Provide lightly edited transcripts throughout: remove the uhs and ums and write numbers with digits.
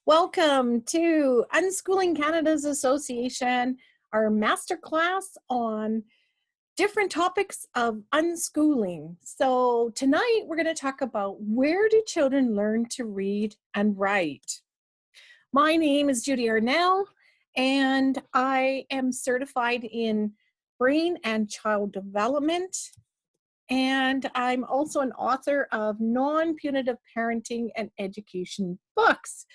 Welcome to Unschooling Canada's Association, our masterclass on different topics of unschooling. So tonight we're going to talk about where do children learn to read and write. My name is Judy Arnall, and I am certified in brain and child development. And I'm also an author of Non-Punitive Parenting and Education books.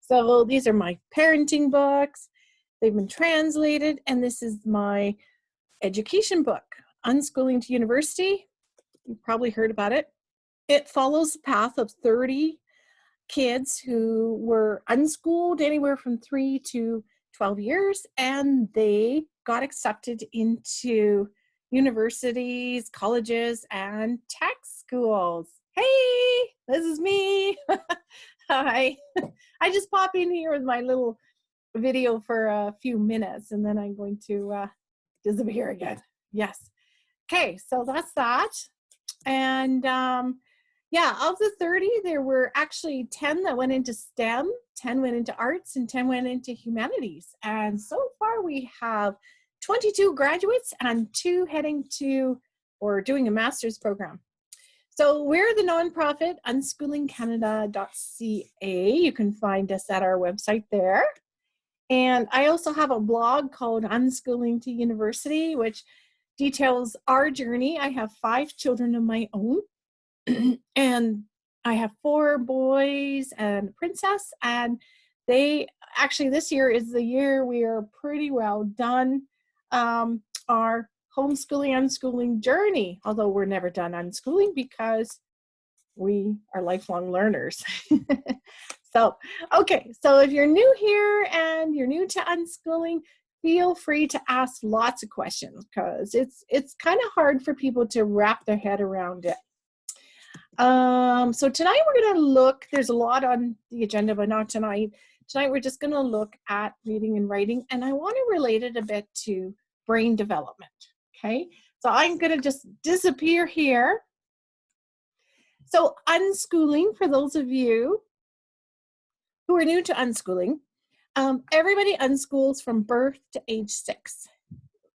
So these are my parenting books. They've been translated, and this is my education book, Unschooling to University. You've probably heard about it. It follows the path of 30 kids who were unschooled anywhere from 3 to 12 years, and they got accepted into universities, colleges, and tech schools. Hey, this is me. Hi. I just pop in here with my little video for a few minutes, and then I'm going to disappear again. Yes. Okay, so that's that. And yeah, of the 30, there were actually 10 that went into STEM, 10 went into arts, and 10 went into humanities. And so far we have 22 graduates and 2 heading to or doing a master's program. So we're the nonprofit unschoolingcanada.ca. You can find us at our website there. And I also have a blog called Unschooling to University, which details our journey. I have 5 children of my own, and I have 4 boys and a princess, and they actually, this year is the year we are pretty well done our homeschooling, unschooling journey, although we're never done unschooling because we are lifelong learners. So, okay, so if you're new here and you're new to unschooling, feel free to ask lots of questions because it's kind of hard for people to wrap their head around it. So tonight we're going to look, there's a lot on the agenda, but not tonight. Tonight we're just going to look at reading and writing, and I want to relate it a bit to brain development, okay? So I'm going to just disappear here. So unschooling, for those of you who are new to unschooling, everybody unschools from birth to age 6.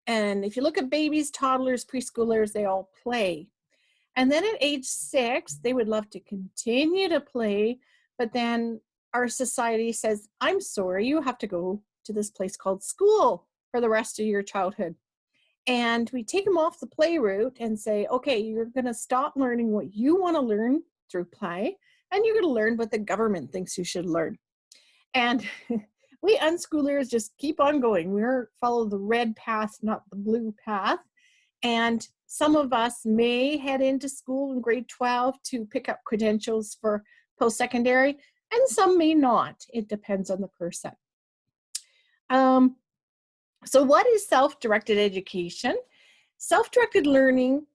And if you look at babies, toddlers, preschoolers, they all play. And then at age 6, they would love to continue to play, but then our society says, I'm sorry, you have to go to this place called school for the rest of your childhood. And we take them off the play route and say, okay, you're going to stop learning what you want to learn through play, and you're going to learn what the government thinks you should learn. And we unschoolers just keep on going. We're follow the red path, not the blue path. And some of us may head into school in grade 12 to pick up credentials for post-secondary, and some may not. It depends on the person. So what is self-directed education? Self-directed learning,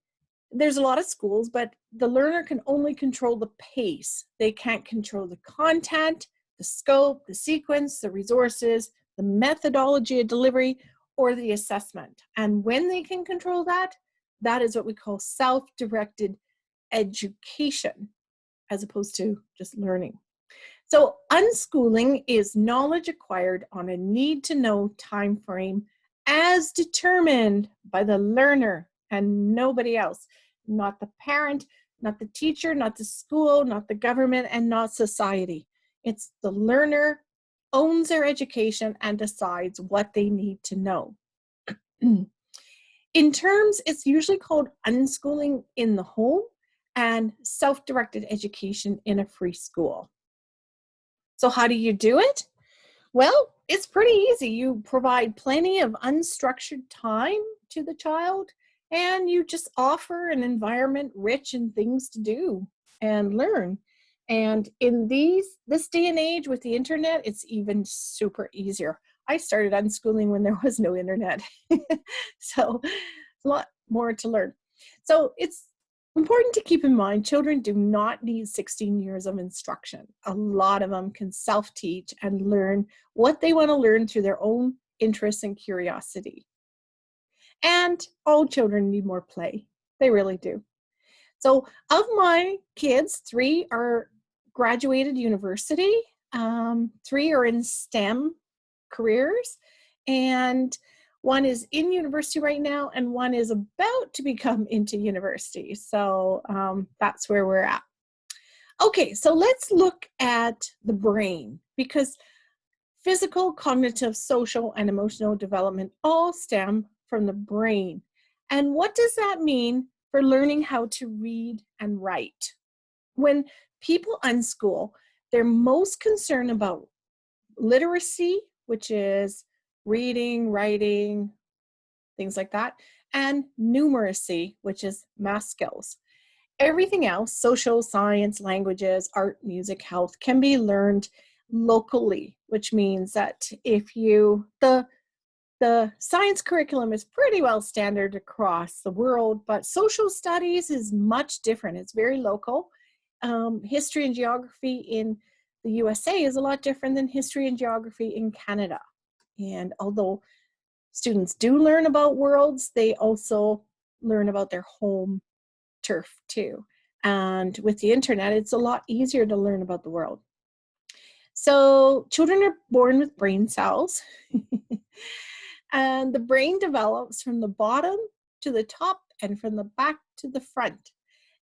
there's a lot of schools, but the learner can only control the pace. They can't control the content, the scope, the sequence, the resources, the methodology of delivery, or the assessment. And when they can control that, that is what we call self-directed education, as opposed to just learning. So unschooling is knowledge acquired on a need-to-know time frame as determined by the learner and nobody else, not the parent, not the teacher, not the school, not the government, and not society. It's the learner owns their education and decides what they need to know. In terms, it's usually called unschooling in the home and self-directed education in a free school. So how do you do it? Well, it's pretty easy. You provide plenty of unstructured time to the child, and you just offer an environment rich in things to do and learn. And in this day and age with the internet, it's even super easier. I started unschooling when there was no internet. So a lot more to learn. So it's important to keep in mind, children do not need 16 years of instruction. A lot of them can self-teach and learn what they want to learn through their own interests and curiosity. And all children need more play. They really do. So of my kids, 3 are graduated university. 3 are in STEM careers, and 1 is in university right now, and 1 is about to become into university. So that's where we're at. Okay, so let's look at the brain, because physical, cognitive, social, and emotional development all stem from the brain. And what does that mean for learning how to read and write? When people unschool, they're most concerned about literacy, which is reading, writing, things like that, and numeracy, which is math skills. Everything else, social, science, languages, art, music, health, can be learned locally, which means that if you, the science curriculum is pretty well standard across the world, but social studies is much different. It's very local. History and geography in the USA is a lot different than history and geography in Canada. And although students do learn about worlds, they also learn about their home turf too. And with the internet, it's a lot easier to learn about the world. So children are born with brain cells, and the brain develops from the bottom to the top and from the back to the front.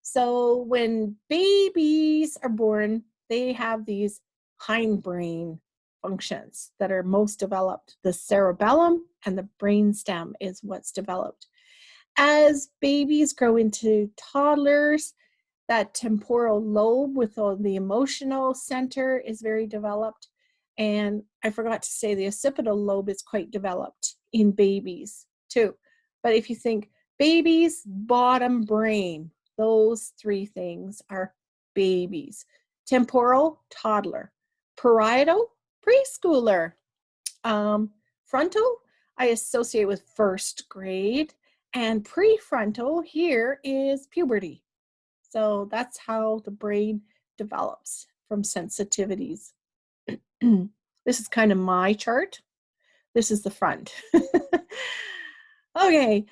So when babies are born, they have these hindbrain functions that are most developed. The cerebellum and the brainstem is what's developed. As babies grow into toddlers, that temporal lobe with all the emotional center is very developed. And I forgot to say the occipital lobe is quite developed in babies too. But if you think babies, bottom brain, those 3 things are babies. Temporal, toddler. Parietal, preschooler. Frontal, I associate with 1st grade. And prefrontal here is puberty. So that's how the brain develops from sensitivities. This is kind of my chart. This is the front. Okay.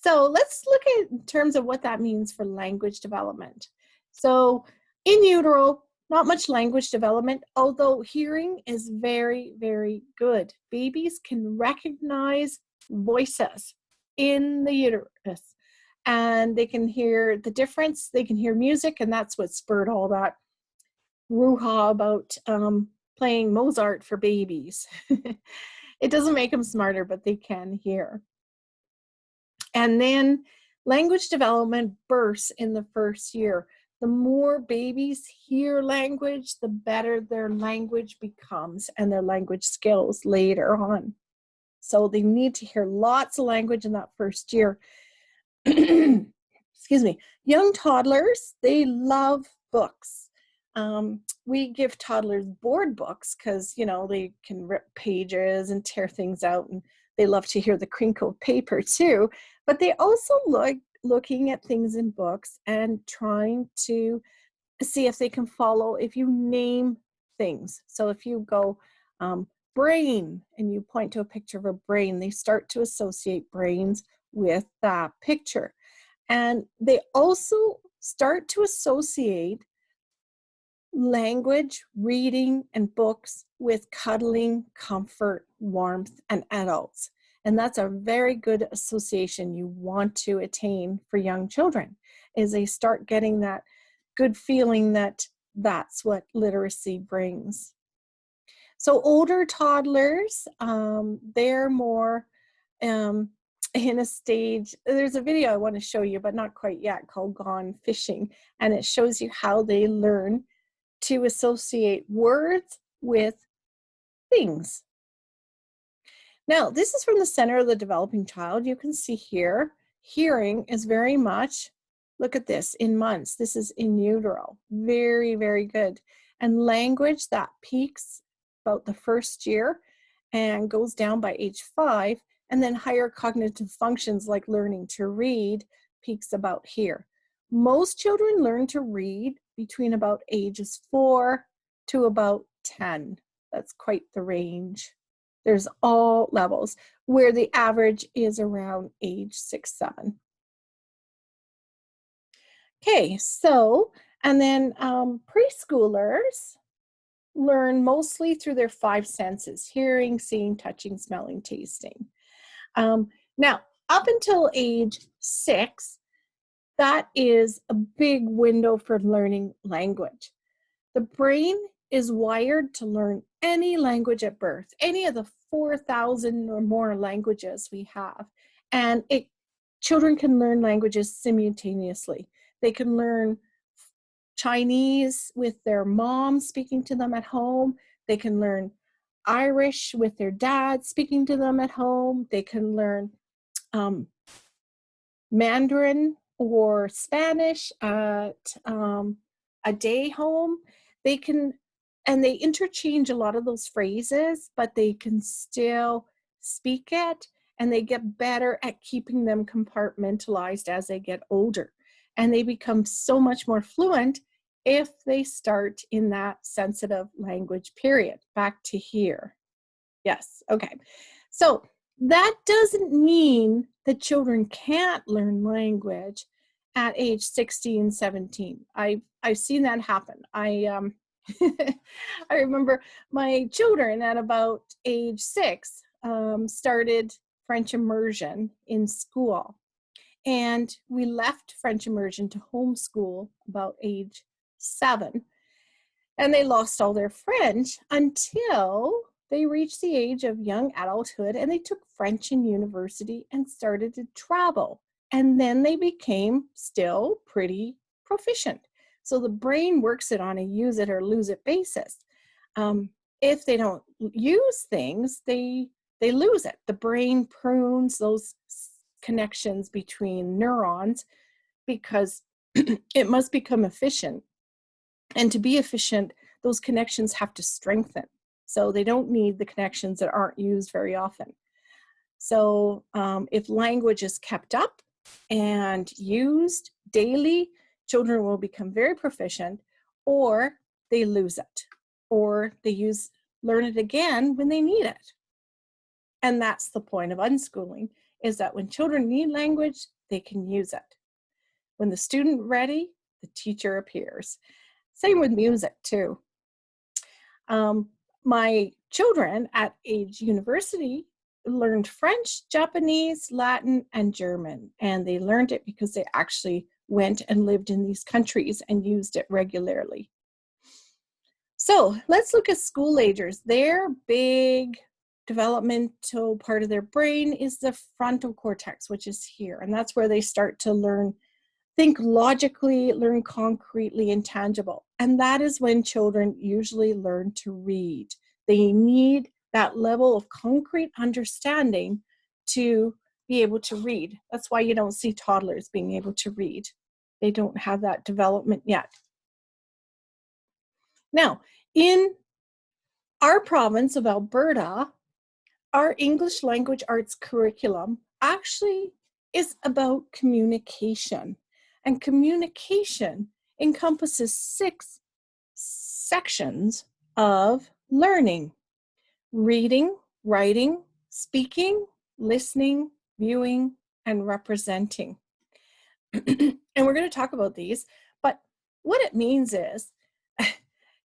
So let's look at in terms of what that means for language development. So in utero, not much language development, although hearing is very, very good. Babies can recognize voices in the uterus, and they can hear the difference. They can hear music, and that's what spurred all that brouhaha about playing Mozart for babies. It doesn't make them smarter, but they can hear. And then language development bursts in the 1st year. The more babies hear language, the better their language becomes and their language skills later on. So they need to hear lots of language in that 1st year. Excuse me. Young toddlers, they love books. We give toddlers board books because, you know, they can rip pages and tear things out, and they love to hear the crinkle of paper too. But they also like looking at things in books and trying to see if they can follow if you name things. So if you go brain and you point to a picture of a brain, they start to associate brains with that picture. And they also start to associate language, reading, and books with cuddling, comfort, warmth, and adults. And that's a very good association you want to attain for young children, is they start getting that good feeling that that's what literacy brings. So older toddlers, they're more in a stage, there's a video I want to show you, but not quite yet, called Gone Fishing. And it shows you how they learn to associate words with things. Now, this is from the center of the developing child. You can see here, hearing is very much, look at this, in months. This is in utero. Very, very good. And language, that peaks about the 1st year and goes down by age 5. And then higher cognitive functions like learning to read peaks about here. Most children learn to read between about ages 4 to about 10. That's quite the range. There's all levels, where the average is around age 6, 7. Okay, so And then preschoolers learn mostly through their 5 senses: hearing, seeing, touching, smelling, tasting. Now, up until age 6, that is a big window for learning language. The brain is wired to learn any language at birth, any of the 4,000 or more languages we have. And children can learn languages simultaneously. They can learn Chinese with their mom speaking to them at home. They can learn Irish with their dad speaking to them at home. They can learn Mandarin or Spanish at a day home. They can, and they interchange a lot of those phrases, but they can still speak it, and they get better at keeping them compartmentalized as they get older. And they become so much more fluent if they start in that sensitive language period. Back to here. Yes, okay. So that doesn't mean that children can't learn language at age 16, 17. I've seen that happen. I remember my children at about age 6 started French immersion in school. And we left French immersion to homeschool about age 7. And they lost all their French until they reached the age of young adulthood, and they took French in university and started to travel. And then they became still pretty proficient. So the brain works it on a use it or lose it basis. If they don't use things, they lose it. The brain prunes those connections between neurons because it must become efficient. And to be efficient, those connections have to strengthen. So they don't need the connections that aren't used very often. So if language is kept up and used daily, children will become very proficient, or they lose it, or they learn it again when they need it. And that's the point of unschooling, is that when children need language, they can use it. When the student ready, the teacher appears. Same with music too. My children at age university learned French, Japanese, Latin, and German. And they learned it because they actually went and lived in these countries and used it regularly. So let's look at school-agers. Their big developmental part of their brain is the frontal cortex, which is here. And that's where they start to think logically, learn concretely and tangible. And that is when children usually learn to read. They need that level of concrete understanding to be able to read. That's why you don't see toddlers being able to read. They don't have that development yet. Now, in our province of Alberta, our English language arts curriculum actually is about communication. And communication encompasses 6 sections of learning: reading, writing, speaking, listening, viewing, and representing. And we're going to talk about these, but what it means is,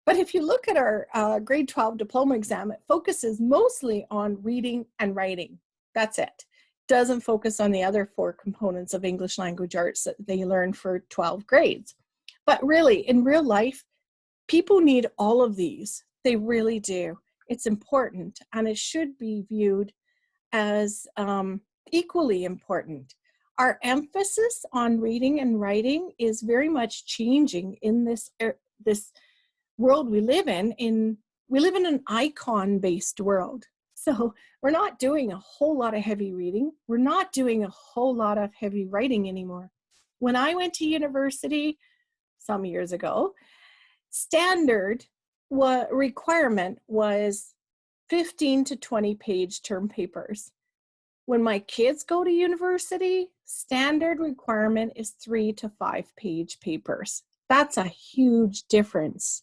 but if you look at our grade 12 diploma exam, it focuses mostly on reading and writing. That's it. Doesn't focus on the other 4 components of English language arts that they learn for 12 grades. But really, in real life, people need all of these. They really do. It's important, and it should be viewed as equally important. Our emphasis on reading and writing is very much changing in this world we live in. We live in an icon-based world. So we're not doing a whole lot of heavy reading. We're not doing a whole lot of heavy writing anymore. When I went to university some years ago, standard requirement was 15 to 20 page term papers. When my kids go to university, standard requirement is 3 to 5 page papers. That's a huge difference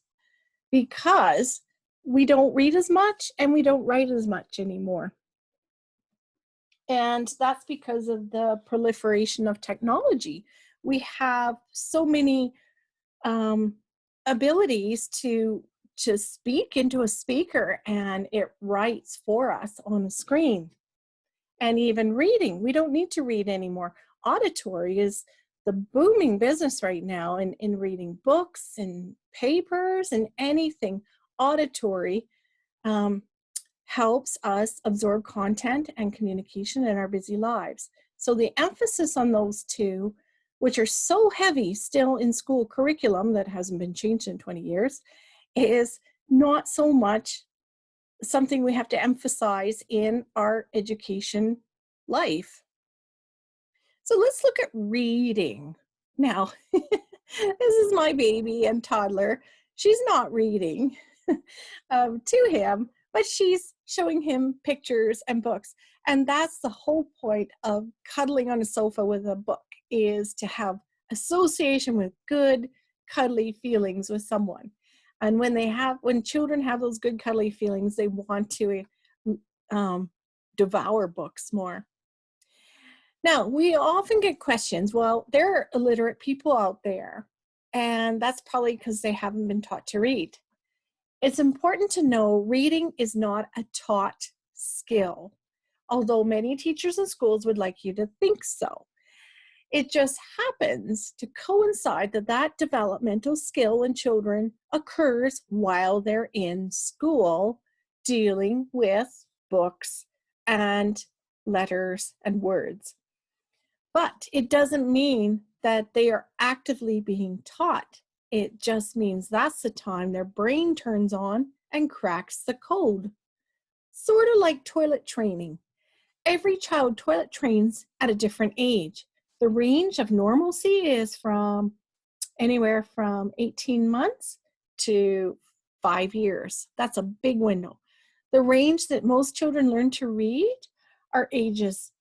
because we don't read as much and we don't write as much anymore. And that's because of the proliferation of technology. We have so many abilities to speak into a speaker, and it writes for us on a screen. And even reading, we don't need to read anymore. Auditory is the booming business right now in reading books and papers and anything. Auditory helps us absorb content and communication in our busy lives. So the emphasis on those two, which are so heavy still in school curriculum that hasn't been changed in 20 years, is not so much something we have to emphasize in our education life. So let's look at reading. Now, this is my baby and toddler. She's not reading to him, but she's showing him pictures and books. And that's the whole point of cuddling on a sofa with a book, is to have association with good, cuddly feelings with someone. And when children have those good, cuddly feelings, they want to devour books more. Now, we often get questions, well, there are illiterate people out there, and that's probably because they haven't been taught to read. It's important to know reading is not a taught skill, although many teachers and schools would like you to think so. It just happens to coincide that developmental skill in children occurs while they're in school dealing with books and letters and words. But it doesn't mean that they are actively being taught. It just means that's the time their brain turns on and cracks the code. Sort of like toilet training. Every child toilet trains at a different age. The range of normalcy is from anywhere from 18 months to 5 years. That's a big window. The range that most children learn to read are ages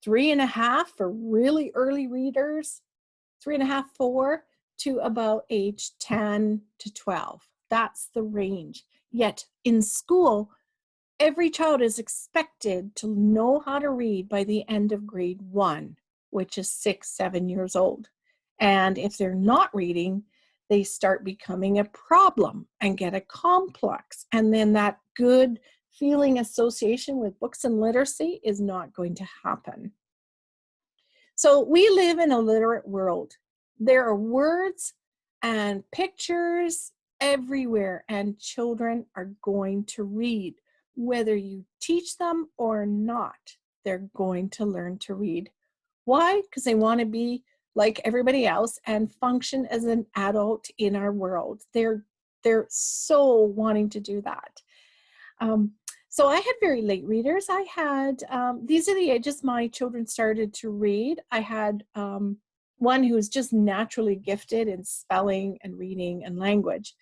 3.5 for really early readers, 3.5, 4, to about age 10 to 12. That's the range. Yet in school, every child is expected to know how to read by the end of grade 1, which is 6, 7 years old. And if they're not reading, they start becoming a problem and get a complex. And then that good feeling association with books and literacy is not going to happen. So we live in a literate world. There are words and pictures everywhere, and children are going to read. Whether you teach them or not, they're going to learn to read. Why? Because they want to be like everybody else and function as an adult in our world. They're so wanting to do that. So I had very late readers. I had, these are the ages my children started to read. I had one who was just naturally gifted in spelling and reading and language,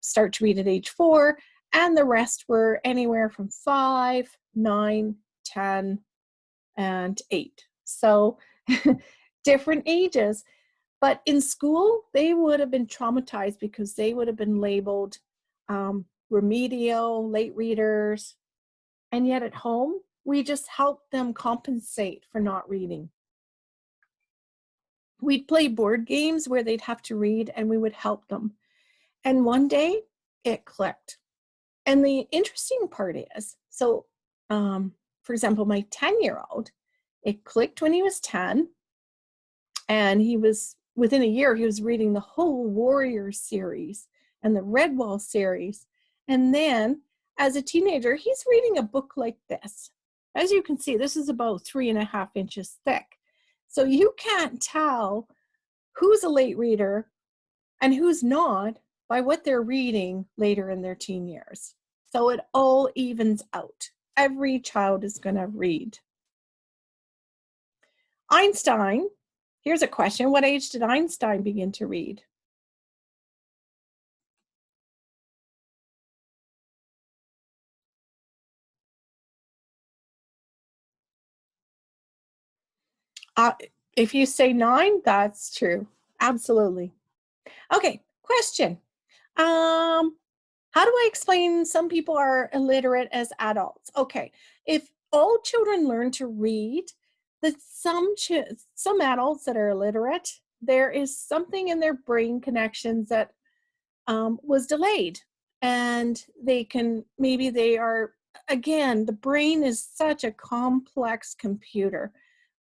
start to read at age 4, and the rest were anywhere from 5, 9, 10, and 8. So different ages. But in school, they would have been traumatized because they would have been labeled remedial, late readers. And yet at home, we just help them compensate for not reading. We'd play board games where they'd have to read, and we would help them. And one day, it clicked. And the interesting part is, so for example, my 10-year-old, it clicked when he was 10, and he was, within a year, he was reading the whole Warriors series and the Redwall series. And then as a teenager, he's reading a book like this. As you can see, this is about 3.5 inches thick. So you can't tell who's a late reader and who's not by what they're reading later in their teen years. So it all evens out. Every child is going to read. Einstein, here's a question. What age did Einstein begin to read? If you say 9, that's true. Absolutely. Okay, question. How do I explain some people are illiterate as adults? Okay, if all children learn to read, that some adults that are illiterate there is something in their brain connections that was delayed, and maybe they are, again, the brain is such a complex computer,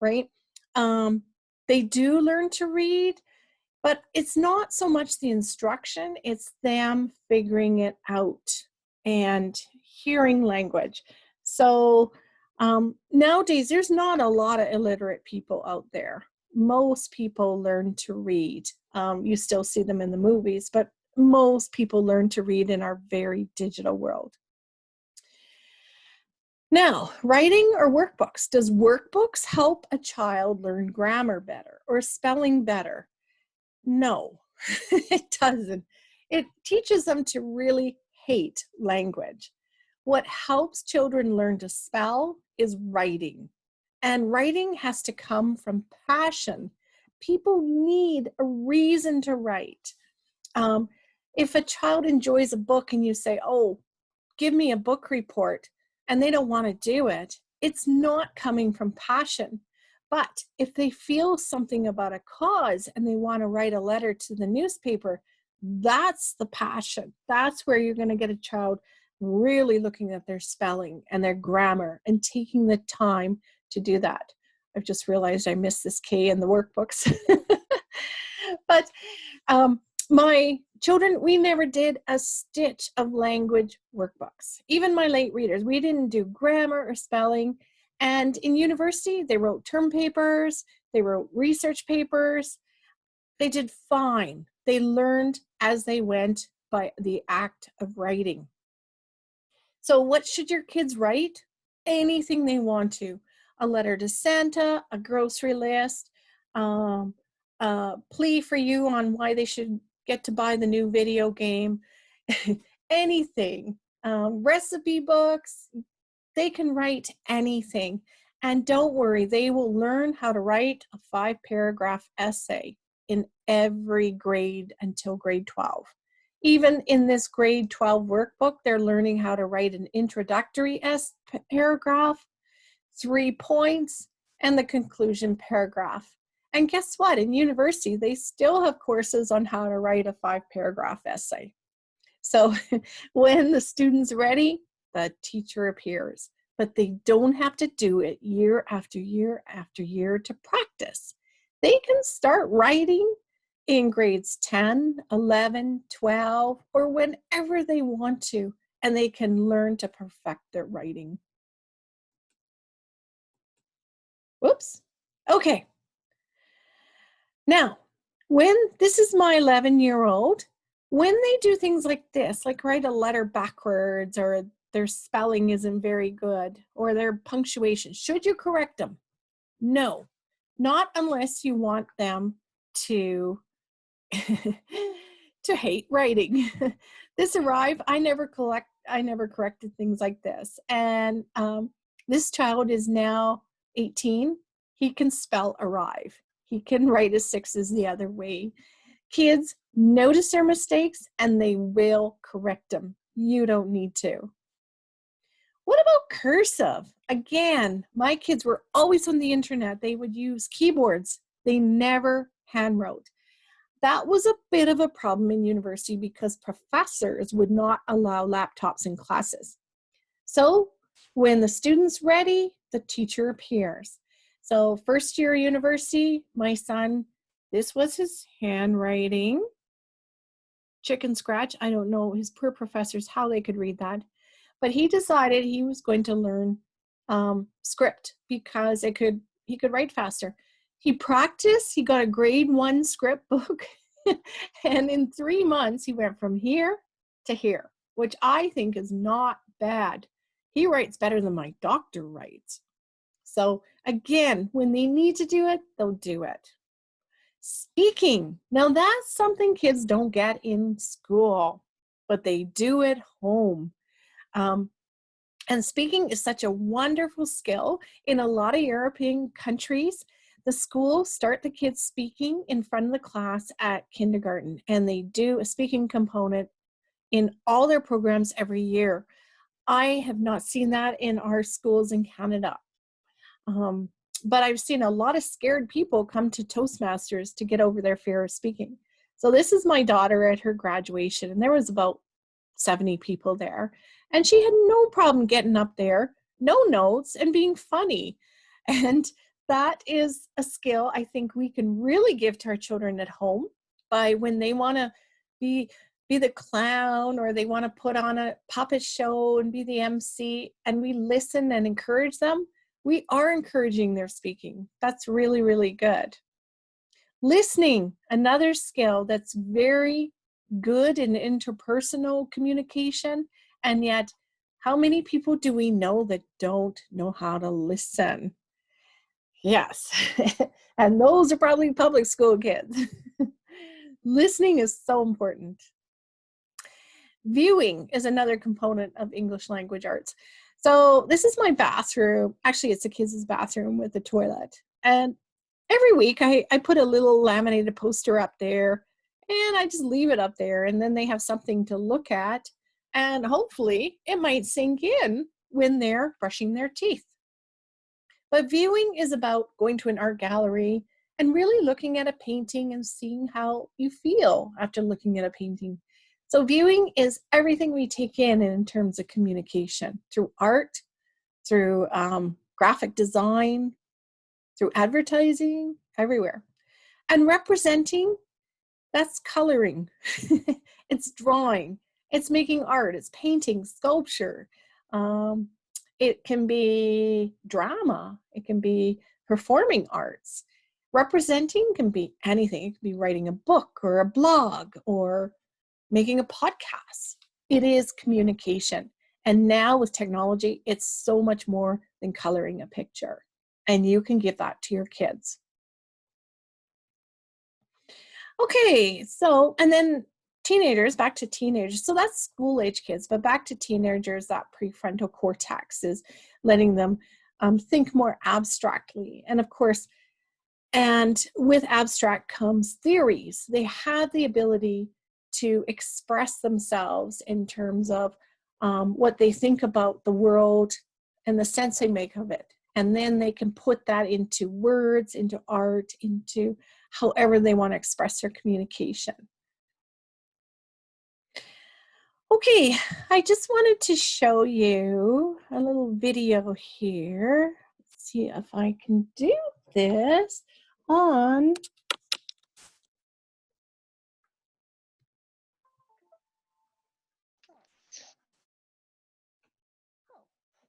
right? They do learn to read, but it's not so much the instruction, it's them figuring it out and hearing language. So nowadays, there's not a lot of illiterate people out there. Most people learn to read. You still see them in the movies, but most people learn to read in our very digital world. Now, writing or workbooks. Does workbooks help a child learn grammar better or spelling better? No, it doesn't. It teaches them to really hate language. What helps children learn to spell is writing. And writing has to come from passion. People need a reason to write. If a child enjoys a book and you say, oh, give me a book report, and they don't want to do it, it's not coming from passion. But if they feel something about a cause and they want to write a letter to the newspaper, that's the passion. That's where you're going to get a child really looking at their spelling and their grammar and taking the time to do that. I've just realized I missed this K in the workbooks. But my children, we never did a stitch of language workbooks. Even my late readers, we didn't do grammar or spelling. And in university, they wrote term papers, they wrote research papers. They did fine. They learned as they went by the act of writing. So what should your kids write? Anything they want to. A letter to Santa, a grocery list, a plea for you on why they should get to buy the new video game, anything. Recipe books, they can write anything. And don't worry, they will learn how to write a 5-paragraph essay in every grade until grade 12. Even in this grade 12 workbook, they're learning how to write an introductory paragraph, 3 points, and the conclusion paragraph. And guess what? In university, they still have courses on how to write a 5-paragraph essay. So when the student's ready, the teacher appears. But they don't have to do it year after year after year to practice. They can start writing in grades 10, 11, 12, or whenever they want to, and they can learn to perfect their writing. Whoops. Okay. Now, this is my 11-year-old, when they do things like this, like write a letter backwards, or their spelling isn't very good, or their punctuation, should you correct them? No, not unless you want them to to hate writing. This arrived, I never corrected things like this. And this child is now 18. He can spell arrive. He can write his 6s the other way. Kids notice their mistakes and they will correct them. You don't need to. What about cursive? Again, my kids were always on the internet. They would use keyboards. They never handwrote. That was a bit of a problem in university because professors would not allow laptops in classes. So when the student's ready, the teacher appears. So first year university, my son, this was his handwriting. Chicken scratch. I don't know his poor professors how they could read that. But he decided he was going to learn script because he could write faster. He practiced, he got a grade 1 script book, and in 3 months, he went from here to here, which I think is not bad. He writes better than my doctor writes. So again, when they need to do it, they'll do it. Speaking. Now that's something kids don't get in school, but they do at home. And speaking is such a wonderful skill. In a lot of European countries, the schools start the kids speaking in front of the class at kindergarten, and they do a speaking component in all their programs every year. I have not seen that in our schools in Canada. but I've seen a lot of scared people come to Toastmasters to get over their fear of speaking. So this is my daughter at her graduation, and there was about 70 people there. And she had no problem getting up there, no notes, and being funny. And that is a skill I think we can really give to our children at home by when they want to be the clown, or they want to put on a puppet show and be the MC, and we listen and encourage them. We are encouraging their speaking. That's really, really good. Listening, another skill that's very good in interpersonal communication, and yet how many people do we know that don't know how to listen? Yes, and those are probably public school kids. Listening is so important. Viewing is another component of English language arts. So this is my bathroom. Actually, it's a kids' bathroom with a toilet. And every week I put a little laminated poster up there, and I just leave it up there, and then they have something to look at, and hopefully it might sink in when they're brushing their teeth. But viewing is about going to an art gallery and really looking at a painting and seeing how you feel after looking at a painting. So viewing is everything we take in terms of communication, through art, through graphic design, through advertising, everywhere. And representing, that's coloring. It's drawing. It's making art. It's painting, sculpture. It can be drama. It can be performing arts. Representing can be anything. It can be writing a book or a blog or making a podcast. It is communication. And now with technology, it's so much more than coloring a picture. And you can give that to your kids. Okay, so, and then teenagers, back to teenagers. So that's school age kids, but back to teenagers, that prefrontal cortex is letting them think more abstractly. And of course, and with abstract comes theories. They have the ability to express themselves in terms of what they think about the world and the sense they make of it. And then they can put that into words, into art, into however they want to express their communication. Okay, I just wanted to show you a little video here. Let's see if I can do this on.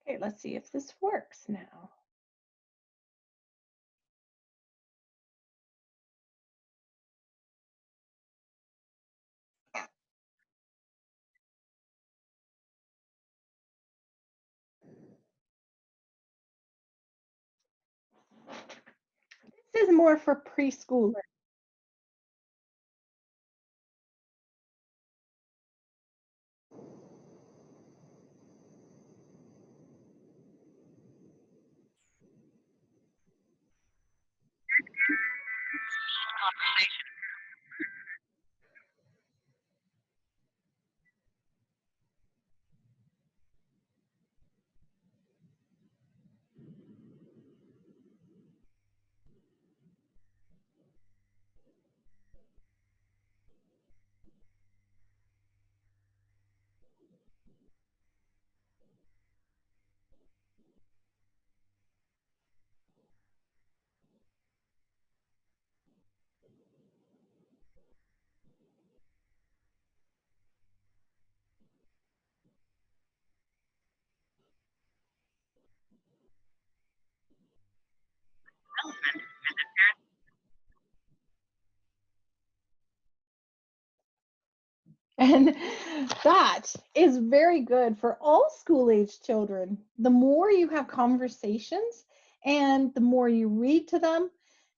Okay, let's see if this works now. This is more for preschoolers. And that is very good for all school-age children. The more you have conversations and the more you read to them.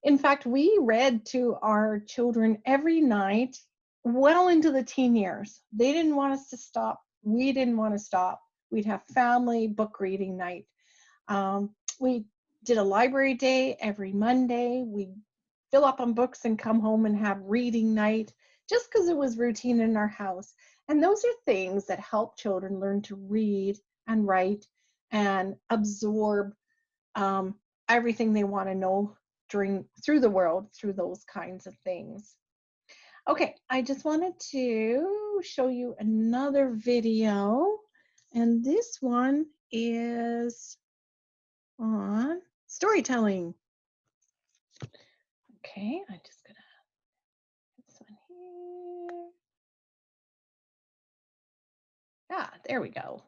In fact, we read to our children every night well into the teen years. They didn't want us to stop. We didn't want to stop. We'd have family book reading night. We did a library day every Monday. We'd fill up on books and come home and have reading night, just because it was routine in our house. And those are things that help children learn to read and write and absorb everything they want to know through the world, through those kinds of things. Okay, I just wanted to show you another video, and this one is on storytelling. Okay, I'm just gonna put this one here. Ah, there we go.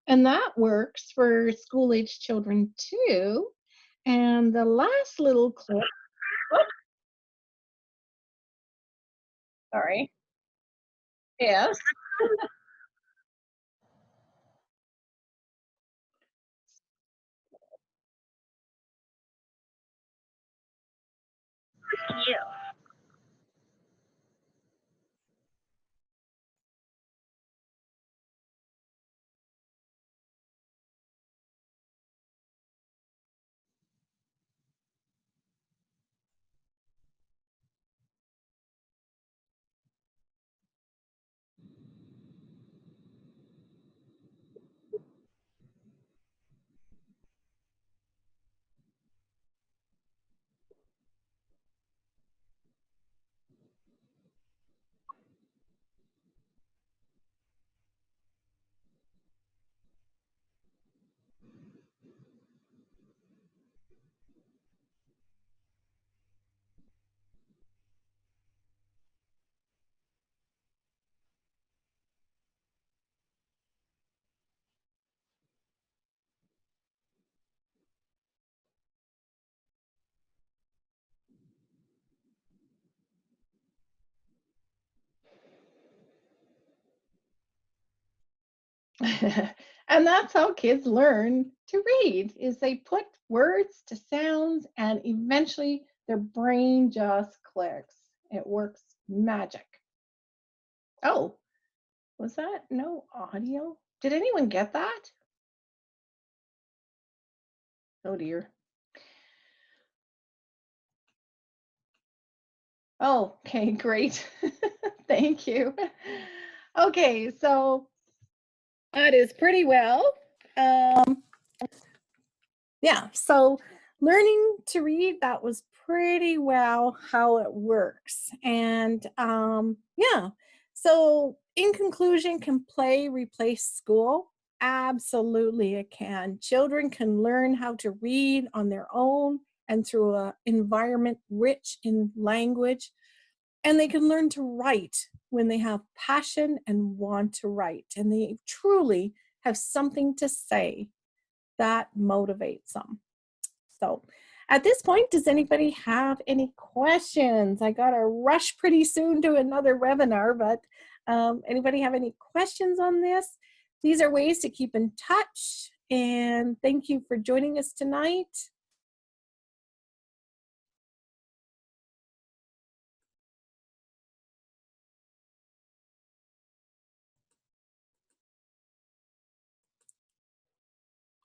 And that works for school-age children too. And the last little clip, oops, sorry, yes. And that's how kids learn to read, is they put words to sounds and eventually their brain just clicks. It works magic. Oh, was that no audio? Did anyone get that? Oh dear. Oh, okay, great. Thank you. Okay, so that is pretty well. Yeah, so learning to read, that was pretty well how it works. And yeah, so in conclusion, can play replace school? Absolutely, it can. Children can learn how to read on their own and through an environment rich in language. And they can learn to write when they have passion and want to write. And they truly have something to say that motivates them. So at this point, does anybody have any questions? I got to rush pretty soon to another webinar, but anybody have any questions on this? These are ways to keep in touch, and thank you for joining us tonight.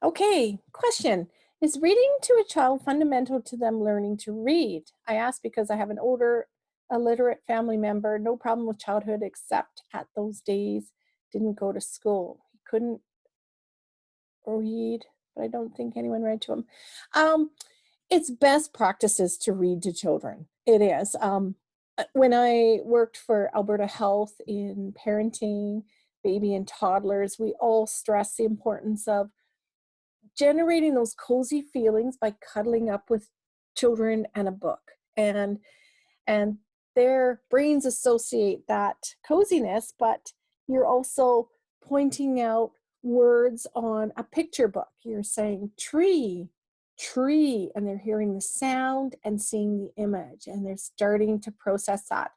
Okay, question. Is reading to a child fundamental to them learning to read? I ask because I have an older illiterate family member, no problem with childhood except at those days didn't go to school. He couldn't read, but I don't think anyone read to him. It's best practices to read to children. It is. When I worked for Alberta Health in parenting, baby and toddlers, we all stress the importance of generating those cozy feelings by cuddling up with children and a book. And their brains associate that coziness, but you're also pointing out words on a picture book. You're saying tree, tree, and they're hearing the sound and seeing the image, and they're starting to process that.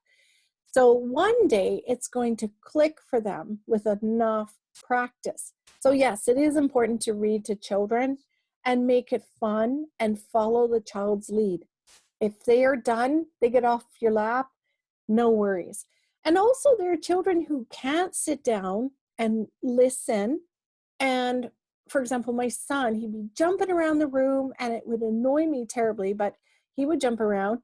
So one day it's going to click for them with enough practice. So yes, it is important to read to children and make it fun and follow the child's lead. If they are done, they get off your lap, no worries. And also there are children who can't sit down and listen. And for example, my son, he'd be jumping around the room and it would annoy me terribly, but he would jump around.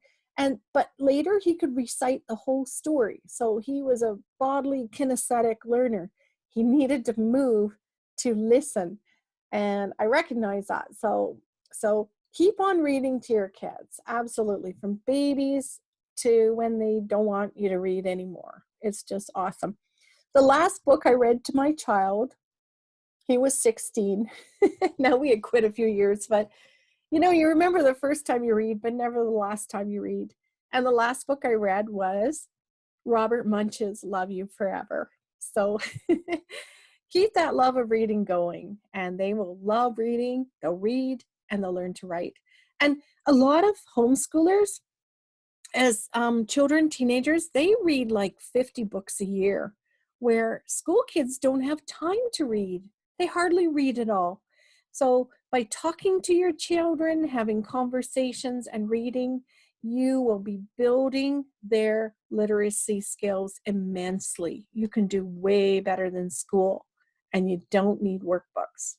But later he could recite the whole story. So he was a bodily kinesthetic learner. He needed to move to listen. And I recognize that. So keep on reading to your kids, absolutely, from babies to when they don't want you to read anymore. It's just awesome. The last book I read to my child, he was 16. Now we had quit a few years, but you know, you remember the first time you read, but never the last time you read. And the last book I read was Robert Munch's Love You Forever. So keep that love of reading going, and they will love reading. They'll read and they'll learn to write. And a lot of homeschoolers, as children, teenagers, they read like 50 books a year, where school kids don't have time to read. They hardly read at all. So by talking to your children, having conversations and reading, you will be building their literacy skills immensely. You can do way better than school, and you don't need workbooks.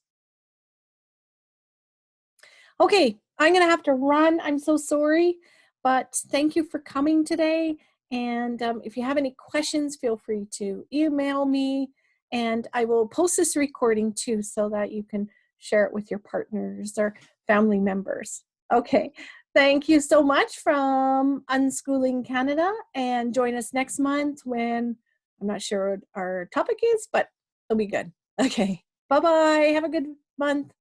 Okay, I'm going to have to run. I'm so sorry, but thank you for coming today. And if you have any questions, feel free to email me, and I will post this recording too so that you can share it with your partners or family members. Okay, thank you so much from Unschooling Canada, and join us next month when, I'm not sure what our topic is, but it'll be good. Okay, bye-bye. Have a good month.